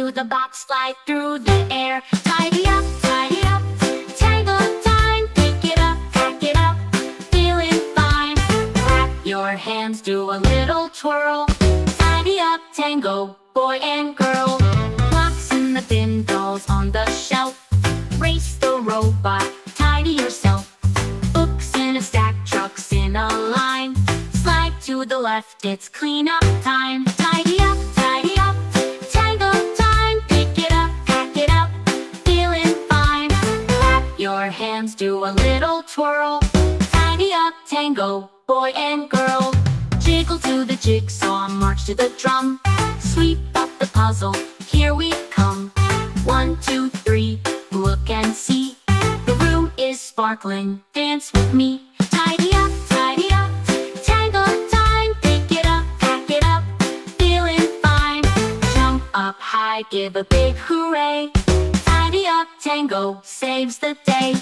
into the box, fly through the air. Tidy up, tango time. Pick it up, pack it up, feeling fine. Clap your hands, do a little twirl. Tidy up tango, boy and girl. Blocks in the bin, dolls on the shelf. Race the robot, tidy yourself. Books in a stack, trucks in a line. Slide to the left, it's cleanup time. Tidy up, tango time. Pick it up, pack it up, feeling fine. Clap your hands, do a little twirl. Tidy up tango, boy and girl. Jiggle to the jigsaw, march to the drum. Sweep up the puzzle, here we come. 1, 2, 3, look and see. The room is sparkling, dance with me. Tidy up, tango time. Pick it up, pack it up, feeling fine. Jump up high, give a big hooray. Tidy up tango saves the day.